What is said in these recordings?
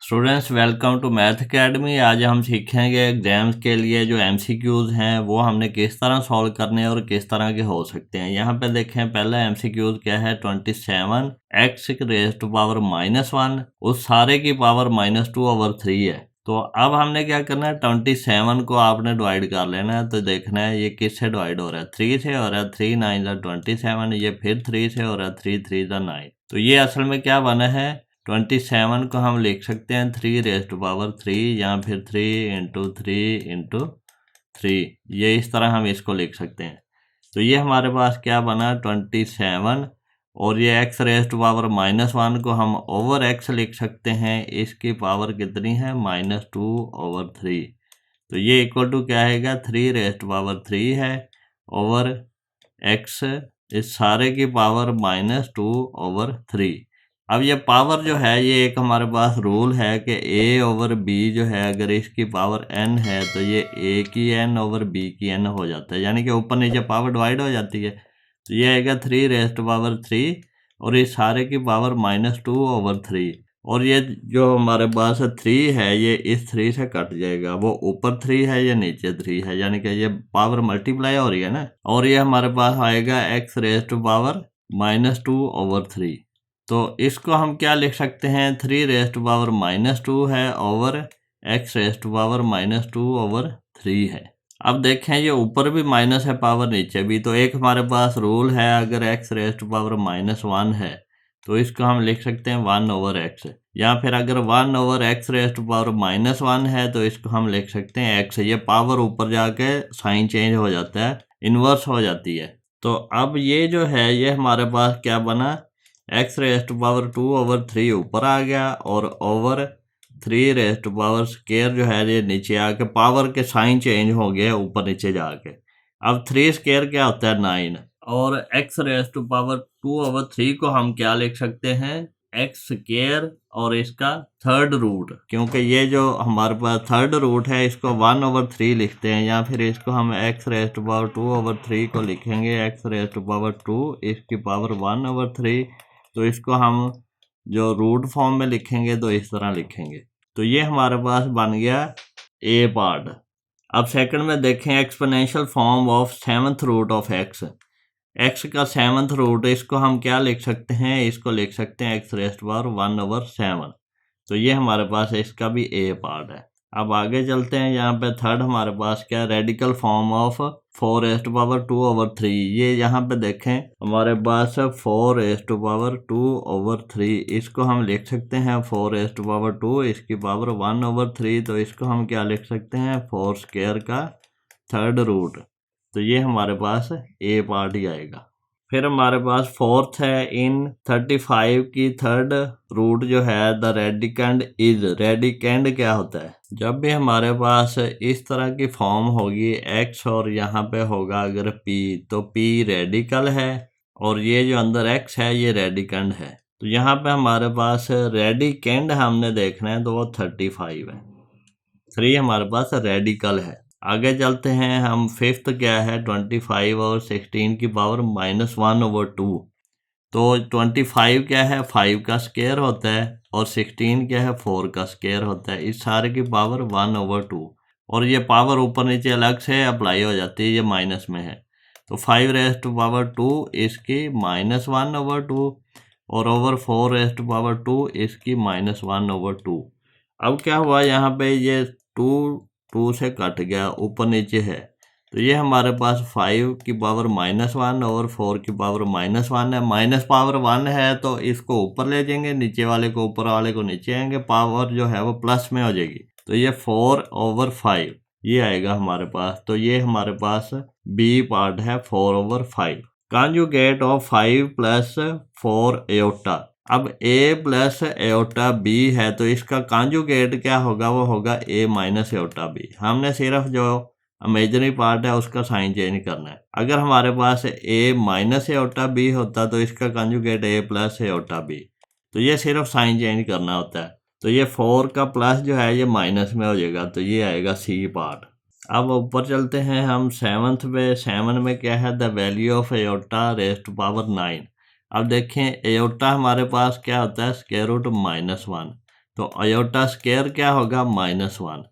Students welcome to math academy. आज हम सीखेंगे एग्जाम्स के लिए जो एमसीक्यूज़ हैं वो हमने किस तरह सॉल्व करने हैं और किस तरह के हो सकते हैं। यहाँ पे देखें, पहला एमसीक्यूज़ क्या है, 27 एक्स रेज़ टू पावर -1 उस सारे की पावर -2/3 है। तो अब हमने क्या करना है, 27 को आपने डिवाइड कर लेना है। तो देखना है ये किससे डिवाइड हो रहा है, 3 से हो रहा है। 3 9 27, ये फिर 3 से हो रहा है, 3 3 9। तो ये असल में क्या बना है, 27 को हम लिख सकते हैं 3⁻³ या फिर 3 × 3 × 3। ये इस तरह हम इसको लिख सकते हैं। तो ये हमारे पास क्या बना, 27, और ये x⁻⁻1 को हम ओवर x लिख सकते हैं। इसकी पावर कितनी है, -2/3। तो ये इक्वल टू क्या आएगा, 3⁻³ है ओवर x, इस सारे की पावर -2/3। अब ये पावर जो है, ये एक हमारे पास रूल है कि a/b जो है, अगर इसकी पावर n है तो ये a की n ओवर b की n हो जाता है, यानी कि ऊपर नीचे पावर डिवाइड हो जाती है। तो ये आएगा 3⁻³ और इस सारे की पावर -2/3। और ये जो हमारे पास 3 है, ये इस 3 से कट जाएगा, वो ऊपर 3 है ये नीचे 3 है, यानी कि ये पावर मल्टीप्लाई हो रही है ना। और ये हमारे पास आएगा x⁻⁻2/3। तो इसको हम क्या लिख सकते हैं, 3⁻⁻2 है ओवर x⁻⁻2/3 है। अब देखें, ये ऊपर भी माइनस है पावर, नीचे भी। तो एक हमारे पास रूल है, अगर x⁻⁻1 है तो इसको हम लिख सकते हैं 1/x, या फिर अगर 1/x⁻⁻1 है तो इसको हम लिख सकते हैं x। ये पावर ऊपर जाके साइन चेंज हो जाता है, इन्वर्स हो जाती है। तो अब ये जो है, ये हमारे पास क्या बना, x⁻2/3 ऊपर आ गया और ओवर 3⁻² जो है ये नीचे आके पावर के साइन चेंज हो गए ऊपर नीचे जाके। अब 3² क्या होता है, 9। और x⁻2/3 को हम क्या लिख सकते हैं, x² और इसका थर्ड रूट, क्योंकि ये जो हमारे पास थर्ड रूट है इसको 1/3 लिखते हैं, या फिर इसको हम x⁻2/3 को लिखेंगे x⁻2 इसकी पावर 1/3। तो इसको हम जो रूट फॉर्म में लिखेंगे तो इस तरह लिखेंगे। तो ये हमारे पास बन गया ए पार्ट। अब सेकंड में देखें, exponential form of 7th root of x। x का 7th रूट, इसको हम क्या लिख सकते हैं, इसको लिख सकते हैं x⁻1/7। तो ये हमारे पास इसका भी ए पार्ट है। अब आगे चलते हैं, यहाँ पे थर्ड हमारे पास क्या, रेडिकल फॉर्म ऑफ 4⁻2/3। ये यहाँ पे देखें हमारे पास 4⁻2/3, इसको हम लिख सकते हैं 4⁻2 इसकी पावर 1/3। तो इसको हम क्या लिख सकते हैं, 4² का थर्ड रूट। तो ये हमारे पास ए पार्ट ही आएगा। फिर हमारे पास फोर्थ है, इन 35 की थर्ड रूट जो है, द रेडिकैंड इज। रेडिकैंड क्या होता है, जब भी हमारे पास इस तरह की फॉर्म होगी x और यहाँ पे होगा अगर p, तो p रेडिकल है और ये जो अंदर x है ये रेडिकैंड है। तो यहाँ पे हमारे पास रेडिकैंड हमने देखना है, तो वो 35 है। 3 हमारे पास रेडिकल है। आगे चलते हैं हम, फिफ्थ क्या है, 25 और 16 की पावर -1/2। तो 25 क्या है, 5 का स्क्वायर होता है, और 16 क्या है, 4 का स्क्वायर होता है। इस सारे की पावर 1/2, और ये पावर ऊपर नीचे अलग से अप्लाई हो जाती है, ये माइनस में है। तो 5⁻2 इसकी -1/2 और ओवर 4⁻2 इसकी -1/2। अब क्या हुआ, यहाँ पे ये 2 से कट गया, ऊपर नीचे है। तो ये हमारे पास 5 की पावर -1 और 4 की पावर -1 है। माइनस पावर 1 है तो इसको ऊपर ले जाएंगे, नीचे वाले को ऊपर, वाले को नीचे आएंगे, पावर जो है वो प्लस में हो जाएगी। तो ये 4/5 ये आएगा हमारे पास। तो ये हमारे पास बी पार्ट है, 4/5। Conjugate of 5 + 4 aorta. अब a + एओटा b है, तो इसका कॉन्जुगेट क्या होगा, वो होगा a - एओटा b। हमने सिर्फ जो इमेजिनरी पार्ट है उसका साइन चेंज करना है। अगर हमारे पास a - एओटा b होता तो इसका कॉन्जुगेट a + एओटा b। तो ये सिर्फ साइन चेंज करना होता है। तो ये 4 का प्लस जो है ये माइनस में हो जाएगा, तो ये आएगा सी पार्ट। अब ऊपर चलते हैं हम 7th पे। 7 में क्या है, the value of iota raised to power 9। अब देखें, एओटा हमारे पास क्या होता है, स्क्वायर रूट -1। तो अयोटा स्क्वायर क्या होगा -1।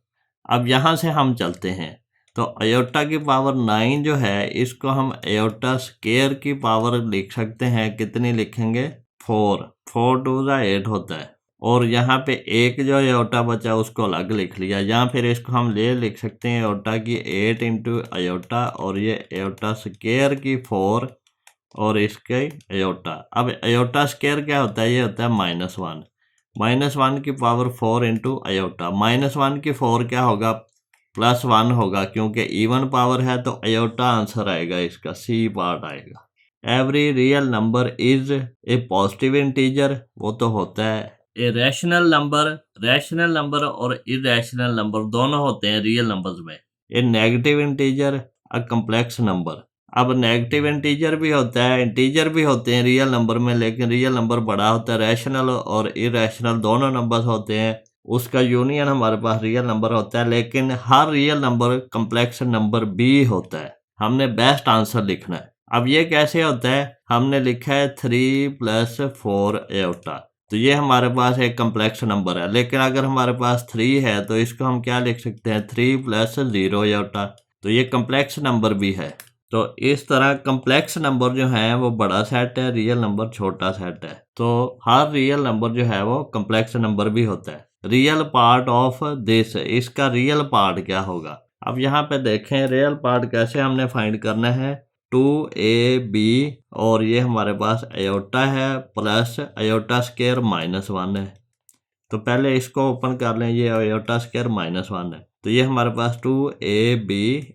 अब यहाँ से हम चलते हैं तो अयोटा की पावर 9 जो है इसको हम अयोटा स्क्वायर की पावर लिख सकते हैं। कितनी लिखेंगे 4 2 8 होता है। और यहाँ पे एक जो अयोटा बचा उसको अलग लिख लिया, या फिर इसको हम लिख सकते हैं अयोटा की 8 इंटू अयोटा और ये अयोटा स्क्वायर की 4 और इसके अयोटा। अब अयोटा स्क्वायर क्या होता है, ये होता है -1। -1 की पावर 4 इंटू अयोटा। -1 की 4 क्या होगा +1 होगा, क्योंकि इवन पावर है तो अयोटा आंसर आएगा इसका, सी पार्ट आएगा। Every real number is a positive integer, वो तो होता है। ए रैशनल नंबर और इरेशनल नंबर दोनों होते हैं रियल नंबर्स में। A negative integer a complex number. अब नेगेटिव इंटीजर भी होता है, इंटीजर भी होते हैं रियल नंबर में, लेकिन रियल नंबर बड़ा होता है। रैशनल और इरेशनल दोनों नंबर्स होते हैं, उसका यूनियन हमारे पास रियल नंबर होता है। लेकिन हर रियल नंबर कम्प्लेक्स नंबर भी होता है। हमने बेस्ट आंसर लिखना है। अब ये कैसे होता है, हमने लिखा है 3 + 4 अयोटा, तो ये हमारे पास एक कम्प्लेक्स नंबर है। लेकिन अगर हमारे पास 3 है तो इसको हम क्या लिख सकते हैं 3 + 0 अयोटा, तो ये कम्प्लेक्स नंबर भी है। तो इस तरह कम्प्लेक्स नंबर जो है वो बड़ा सेट है, रियल नंबर छोटा सेट है। तो हर रियल नंबर जो है वो कम्प्लेक्स नंबर भी होता है। रियल पार्ट ऑफ दिस, इसका रियल पार्ट क्या होगा। अब यहाँ पे देखें रियल पार्ट कैसे हमने फाइंड करना है। 2ab और ये हमारे पास अयोटा है प्लस अयोटा स्क्वायर -1 है। तो पहले इसको ओपन कर लें, ये अयोटा स्क्वायर -1 है, तो ये हमारे पास 2ab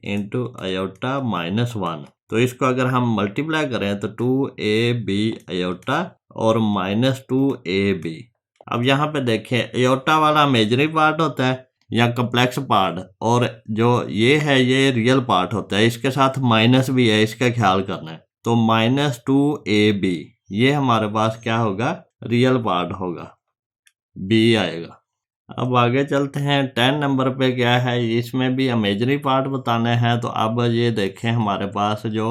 इंटू अयोटा -1। तो इसको अगर हम मल्टीप्लाई करें तो 2ab अयोटा और -2ab। अब यहाँ पे देखें अयोटा वाला इमेजिनरी पार्ट होता है या कम्प्लेक्स पार्ट, और जो ये है ये रियल पार्ट होता है। इसके साथ माइनस भी है, इसका ख्याल करना है। तो -2ab ये हमारे पास क्या होगा, रियल पार्ट होगा, बी आएगा। अब आगे चलते हैं 10 नंबर पे क्या है, इसमें भी इमेजिनरी पार्ट बताना है। तो अब ये देखें हमारे पास जो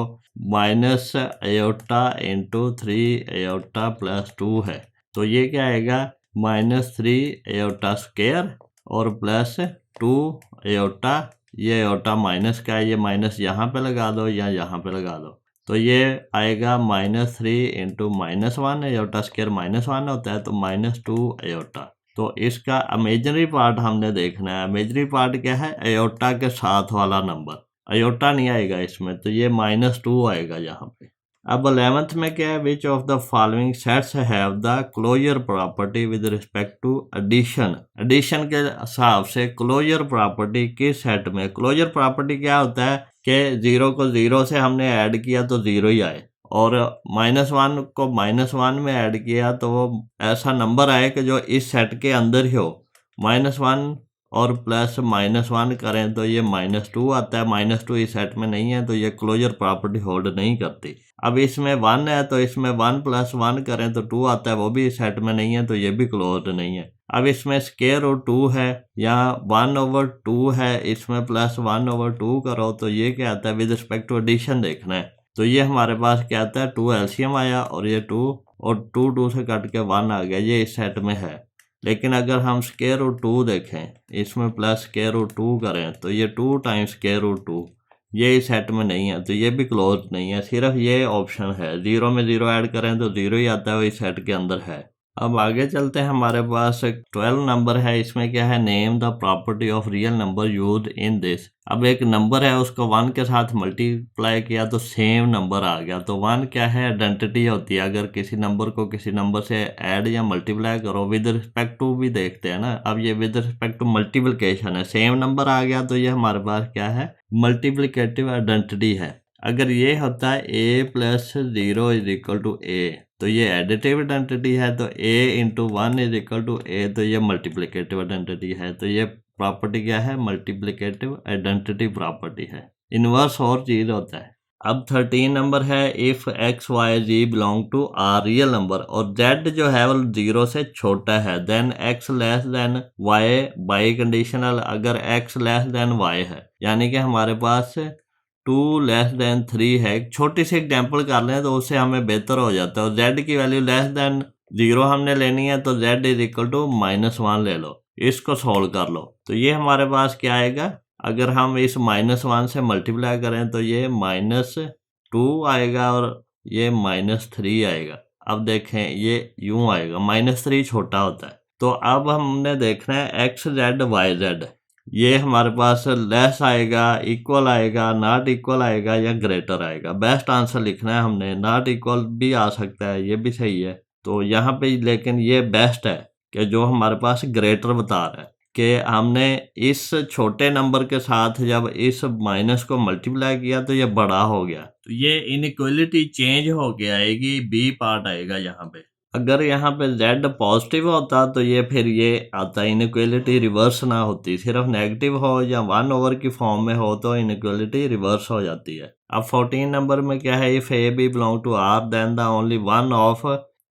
माइनस अयोटा इंटू 3 अयोटा +2 है, तो ये क्या आएगा -3 अयोटा स्क्वायर और +2 अयोटा। ये अयोटा माइनस का है, ये माइनस यहाँ पे लगा दो या यहाँ पे लगा दो, तो ये आएगा -3 इंटू -1 अयोटा स्क्वायर -1 होता है, तो -2 अयोटा। तो इसका इमेजिनरी पार्ट हमने देखना है। इमेजिनरी पार्ट क्या है, अयोटा के साथ वाला नंबर, अयोटा नहीं आएगा इसमें, तो ये -2 आएगा यहाँ पे। अब 11th में क्या है, which of the following sets have the closure property with respect to addition. Addition के हिसाब से क्लोजर प्रॉपर्टी किस सेट में। क्लोजर प्रॉपर्टी क्या होता है कि 0 को 0 से हमने ऐड किया तो 0 ही आए, और -1 को -1 में ऐड किया तो वो ऐसा नंबर आए कि जो इस सेट के अंदर ही हो। -1 और +-1 करें तो ये -2 आता है, -2 इस सेट में नहीं है, तो ये क्लोजर प्रॉपर्टी होल्ड नहीं करती। अब इसमें 1 है तो इसमें 1 + 1 करें तो 2 आता है, वो भी इस सेट में नहीं है, तो ये भी क्लोज्ड नहीं है। अब इसमें स्क्वायर रूट 2 है या 1/2 है, इसमें +1/2 करो तो ये क्या आता है, विद रिस्पेक्ट टू एडिशन देखना है। तो ये हमारे पास क्या आता है 2 एलसीएम आया और ये 2 और 2 से कट के 1 आ गया, ये इस सेट में है। लेकिन अगर हम स्क्वायर रूट 2 देखें, इसमें स्क्वायर रूट 2 करें तो ये 2 टाइम्स स्क्वायर रूट 2, ये इस सेट में नहीं है, तो ये भी क्लोज नहीं है। सिर्फ ये ऑप्शन है, 0 में 0 ऐड करें तो 0 ही आता है, वो इस सेट के अंदर है। अब आगे चलते हैं, हमारे पास 12 नंबर है। इसमें क्या है, name the property of real number used in this. अब एक नंबर है उसको 1 के साथ मल्टीप्लाई किया तो सेम नंबर आ गया, तो 1 क्या है, आइडेंटिटी होती है। अगर किसी नंबर को किसी नंबर से ऐड या मल्टीप्लाई करो, विद रिस्पेक्ट टू भी देखते हैं ना। अब ये विद रिस्पेक्ट टू मल्टीप्लिकेशन है, सेम नंबर आ गया, तो ये हमारे पास क्या है, मल्टीप्लिकेटिव आइडेंटिटी है। अगर ये होता है a + 0 = a, तो ये एडिटिव आइडेंटिटी है, तो a × 1 = a, तो ये मल्टीप्लिकेटिव आइडेंटिटी है। तो ये प्रॉपर्टी क्या है, मल्टीप्लिकेटिव आइडेंटिटी प्रॉपर्टी है। इन्वर्स और चीज़ होता है। अब 13 नंबर है, if x, y, z belong to R real number और z जो है वो 0 से छोटा है, then x < y by conditional. अगर x < y है, यानी कि हमारे पास 2 < 3 है। एक छोटी सी एग्जांपल कर लें तो उससे हमें बेहतर हो जाता है। और z की वैल्यू < 0 हमने लेनी है तो z इज इक्वल टू -1 ले लो, इसको सॉल्व कर लो। तो ये हमारे पास क्या आएगा, अगर हम इस -1 से मल्टीप्लाई करें तो ये -2 आएगा और ये -3 आएगा। अब देखें ये यूं आएगा, -3 छोटा होता है। तो अब हमने देखना है XZ YZ, ये हमारे पास लेस आएगा, इक्वल आएगा, नॉट इक्वल आएगा या ग्रेटर आएगा। बेस्ट आंसर लिखना है हमने, नॉट इक्वल भी आ सकता है, ये भी सही है। तो यहाँ पे लेकिन ये बेस्ट है कि जो हमारे पास ग्रेटर बता रहा है कि हमने इस छोटे नंबर के साथ जब इस माइनस को मल्टीप्लाई किया तो ये बड़ा हो गया, तो ये इनइक्वलिटी चेंज हो के आएगी, बी पार्ट आएगा यहाँ पे। अगर यहाँ पे z पॉजिटिव होता तो ये फिर ये आता, इनइक्वलिटी रिवर्स ना होती, सिर्फ नेगेटिव हो या 1 ओवर की फॉर्म में हो तो इनइक्वलिटी रिवर्स हो जाती है। अब 14 नंबर में क्या है, if A B belong to R then the only one of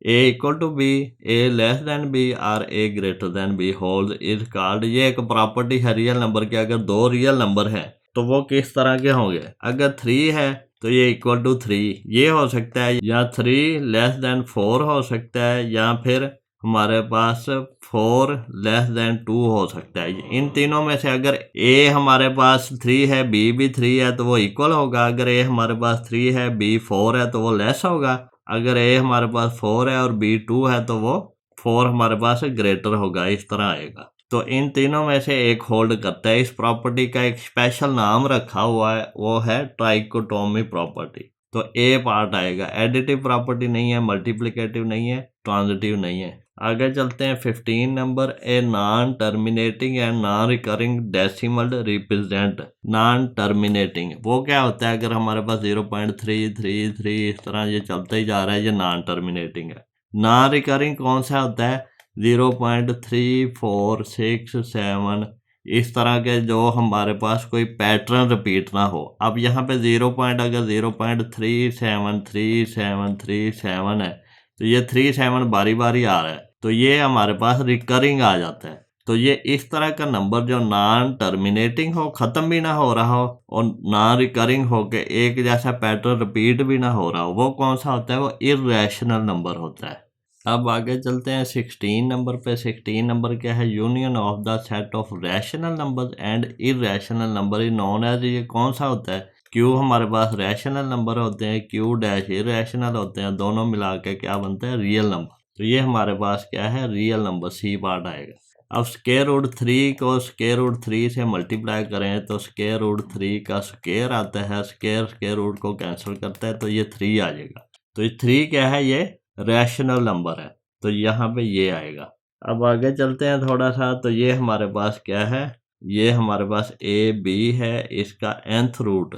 A equal to B, A less than B और A greater than B hold is called. ये एक प्रॉपर्टी है रियल नंबर की, अगर दो रियल नंबर है तो वो किस तरह के होंगे। अगर 3 है तो ये इक्वल टू 3 ये हो सकता है, या 3 लेस देन 4 हो सकता है, या फिर हमारे पास 4 लेस देन 2 हो सकता है। इन तीनों में से अगर a हमारे पास 3 है, b भी 3 है तो वो इक्वल होगा। अगर a हमारे पास 3 है, b 4 है तो वो लेस होगा। अगर a हमारे पास 4 है और b 2 है तो वो 4 हमारे पास ग्रेटर होगा, इस तरह आएगा। तो इन तीनों में से एक होल्ड करता है। इस प्रॉपर्टी का एक स्पेशल नाम रखा हुआ है, वो है ट्राइकोटोमी प्रॉपर्टी। तो ए पार्ट आएगा, एडिटिव प्रॉपर्टी नहीं है, मल्टीप्लिकेटिव नहीं है, ट्रांजिटिव नहीं है। आगे चलते हैं 15 number, a non terminating and non recurring decimal represent. Non terminating वो क्या होता है, अगर हमारे पास 0.333 इस तरह ये चलता ही जा रहा है, ये नॉन टर्मिनेटिंग है। नॉन रिकरिंग कौन सा होता है, 0.3467 इस तरह के जो हमारे पास कोई पैटर्न रिपीट ना हो। अब यहाँ पे 0 पॉइंट अगर 0.373737 है तो ये 37 बारी बारी आ रहा है, तो ये हमारे पास रिकरिंग आ जाता है। तो ये इस तरह का नंबर जो नॉन टर्मिनेटिंग हो, ख़त्म भी ना हो रहा हो और नॉन रिकरिंग हो के एक जैसा पैटर्न रिपीट भी ना हो रहा हो, वो कौन सा होता है, वो इर्रेशनल नंबर होता है। अब आगे चलते हैं 16 नंबर पे। 16 नंबर क्या है, union of the set of rational number and irrational number is known as. ये कौन सा होता है, क्यू हमारे पास रैशनल नंबर होते हैं, क्यू डैश इरेशनल होते हैं, दोनों मिला के क्या बनता है, रियल नंबर। तो ये हमारे पास क्या है, रियल नंबर, सी पार्ट आएगा। अब स्क्वायर रूट 3 को स्क्वायर रूट 3 से मल्टीप्लाई करें तो स्क्वायर रूट 3 का स्क्वायर आता है, स्क्वायर रूट को कैंसिल करता है तो ये 3 आ जाएगा। तो ये 3 क्या है, ये रैशनल नंबर है, तो यहाँ पे ये आएगा। अब आगे चलते हैं थोड़ा सा, तो ये हमारे पास क्या है, ये हमारे पास ए बी है, इसका nth रूट।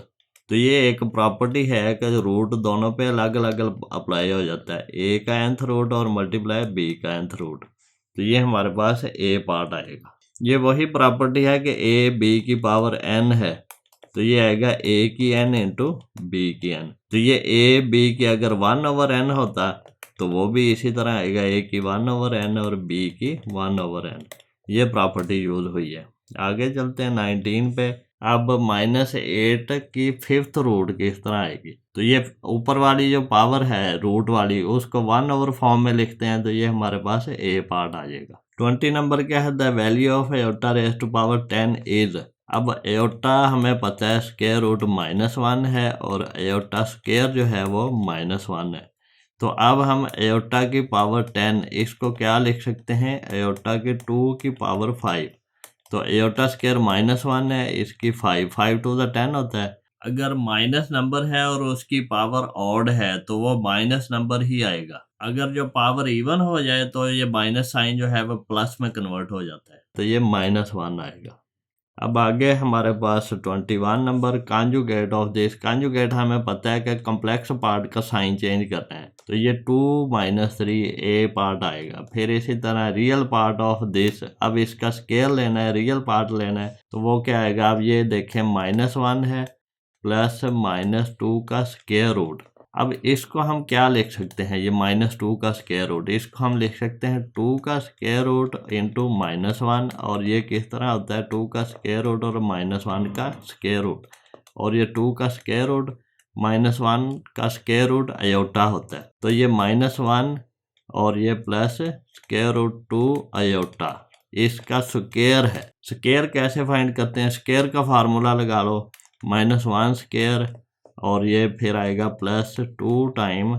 तो ये एक प्रॉपर्टी है कि रूट दोनों पे अलग अलग अप्लाई हो जाता है, ए का nth रूट और मल्टीप्लाई बी का nth रूट। तो ये हमारे पास ए पार्ट आएगा। ये वही प्रॉपर्टी है कि ए बी की पावर n है, तो ये आएगा a की n इंटू बी की n। तो ये a b की अगर 1/n होता तो वो भी इसी तरह आएगा, a की 1/n और b की 1/n। ये प्रॉपर्टी यूज हुई है। आगे चलते हैं 19 पे। अब -8 की 5th रूट किस तरह आएगी, तो ये ऊपर वाली जो पावर है रूट वाली उसको 1 फॉर्म में लिखते हैं, तो ये हमारे पास a पार्ट आ जाएगा। 20 नंबर क्या है, the value of iota raised to power 10 is. अब एयोटा हमें पता है स्क्वायर रूट -1 है और एयोटा स्क्वायर जो है वो -1 है। तो अब हम एयोटा की पावर 10 इसको क्या लिख सकते हैं, एयोटा की 2 की पावर 5। तो एयोटा स्क्वायर -1 है, इसकी 5 टू द 10 होता है। अगर माइनस नंबर है और उसकी पावर ऑड है तो वो माइनस नंबर ही आएगा। अगर जो पावर इवन हो जाए तो ये माइनस साइन जो है वो प्लस में कन्वर्ट हो जाता है, तो ये -1 आएगा। अब आगे हमारे पास 21 number, conjugate of this. Conjugate हमें पता है कि कॉम्प्लेक्स पार्ट का साइन चेंज करना है, तो ये 2 - 3 ए पार्ट आएगा। फिर इसी तरह रियल पार्ट ऑफ दिस, अब इसका स्केयर लेना है, रियल पार्ट लेना है, तो वो क्या आएगा, अब ये देखें -1 है प्लस -2 का स्केयर रूट। अब इसको हम क्या लिख सकते हैं, ये -2 का स्क्वायर रूट, इसको हम लिख सकते हैं 2 का स्क्वायर रूट इंटू -1। और ये किस तरह होता है, 2 का स्क्वायर रूट और -1 का स्क्वायर रूट, और ये 2 का स्क्वायर रूट -1 का स्क्वायर रूट आयोटा होता है। तो ये -1 और ये प्लस स्क्वायर रूट 2 आयोटा, इसका स्क्वायर है। स्क्वायर कैसे फाइंड करते हैं, स्क्वायर का फार्मूला लगा लो, -1 स्क्वायर और ये फिर आएगा +2 टाइम,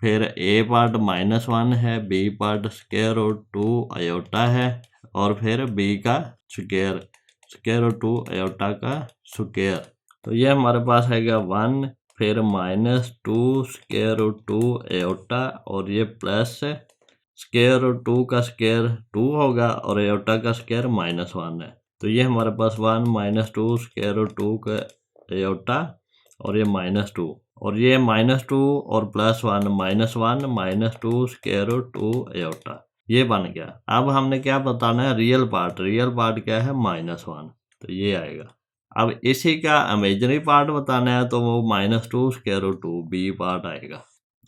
फिर ए पार्ट -1 है, B part square root 2 iota है और फिर बी का स्क्वायर रूट 2 आयोटा का स्क्वायर। तो ये हमारे पास आएगा 1, फिर -2 स्क्वायर रूट 2 आयोटा और ये प्लस स्क्वायर रूट 2 का स्क्वायर 2 होगा और आयोटा का स्क्वायर -1 है। तो ये हमारे पास 1 -2 स्क्वायर रूट 2 का आयोटा और ये -2 और ये -2 और +1 -1 -2 स्क्वायर रूट 2 आयोटा, ये बन गया। अब हमने क्या बताना है, रियल पार्ट क्या है -1, तो ये आएगा। अब इसी का इमेजिनरी पार्ट बताना है तो वो -2 स्क्वायर रूट 2 बी पार्ट आएगा।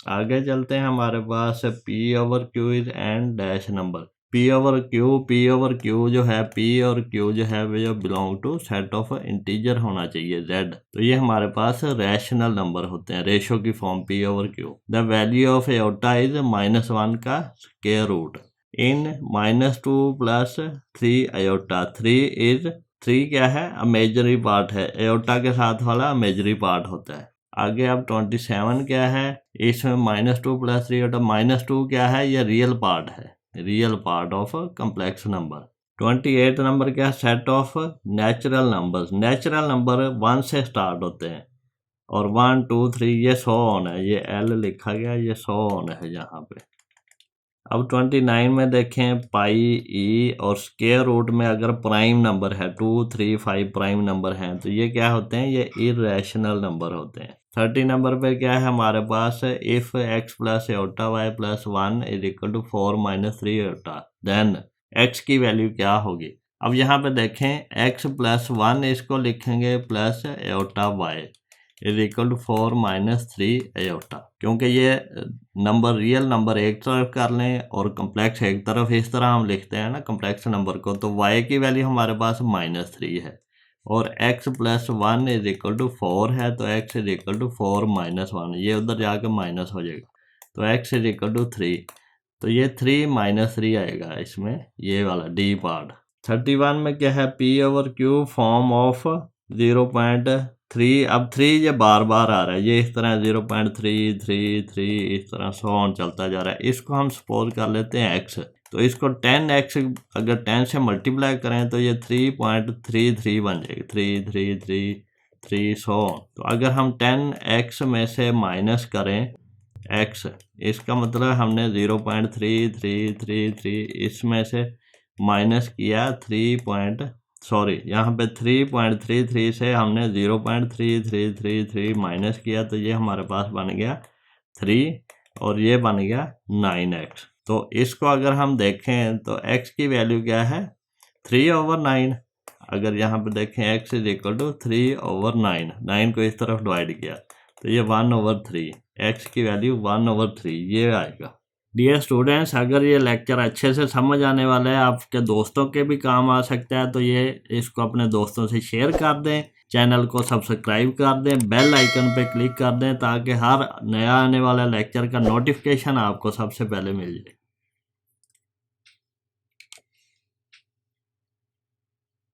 आगे चलते हैं, हमारे पास P/Q is and dash number. P/Q जो है, P और Q जो है वो belong to set of integer होना चाहिए Z। तो ये हमारे पास रैशनल नंबर होते हैं, रेशो की form P/Q। The value of aorta is -1 का स्क्वायर रूट इन -2 + 3 आयोटा। 3 क्या है, इमेजिनरी पार्ट है, एयोटा के साथ वाला इमेजिनरी पार्ट होता है। आगे अब 27 क्या है, इसमें -2 + 3 आयोटा, -2 क्या है, ये रियल पार्ट है, real part of complex number. 28 number क्या है, सेट ऑफ नेचुरल नंबर 1 से स्टार्ट होते हैं और 1 2 3 ये 100 ऑन है, ये L लिखा गया, ये 100 ऑन है यहाँ पे। अब 29 में देखें, पाई ई और स्क्वायर रूट में अगर प्राइम नंबर है 2 3 5 प्राइम नंबर हैं तो ये क्या होते हैं, ये इरेशनल नंबर होते हैं। 30 नंबर पे क्या है हमारे पास, इफ x + iota y + 1 = 4 - 3 iota, then x की वैल्यू क्या होगी। अब यहाँ पे देखें, x + 1 इसको लिखेंगे प्लस आयोटा y = 4 - 3 आयोटा, क्योंकि ये नंबर रियल नंबर एक तरफ कर लें और कम्प्लेक्स एक तरफ, इस तरह हम लिखते हैं ना कम्प्लेक्स नंबर को। तो y की वैल्यू हमारे पास -3 है और x + 1 = 4 है, तो x = 4 - 1, ये उधर जाके माइनस हो जाएगा, तो x = 3, तो ये 3 - 3 आएगा इसमें, ये वाला डी पार्ट। 31 में क्या है, P/Q फॉर्म ऑफ 0.3। अब 3 ये बार बार आ रहा है, ये इस तरह 0.3 3 3 इस तरह 100 चलता जा रहा है। इसको हम सपोज कर लेते हैं x, तो इसको 10x अगर 10 से मल्टीप्लाई करें तो ये 3.33 बन जाएगी, 3 3 3 3 100। तो अगर हम 10x में से माइनस करें x, इसका मतलब हमने 0.3333 इसमें से माइनस किया यहाँ पे 3.33 से हमने 0.3333 माइनस किया, तो ये हमारे पास बन गया 3 और ये बन गया 9x। तो इसको अगर हम देखें तो x की वैल्यू क्या है, 3/9। अगर यहाँ पे देखें x = 3/9, 9 को इस तरफ डिवाइड किया तो ये 1/3, x की वैल्यू 1/3 ये आएगा। डियर स्टूडेंट्स, अगर ये लेक्चर अच्छे से समझ आने वाला है, आपके दोस्तों के भी काम आ सकता है, तो ये इसको अपने दोस्तों से शेयर कर दें, चैनल को सब्सक्राइब कर दें, बेल आइकन पे क्लिक कर दें ताकि हर नया आने वाला लेक्चर का नोटिफिकेशन आपको सबसे पहले मिल जाए।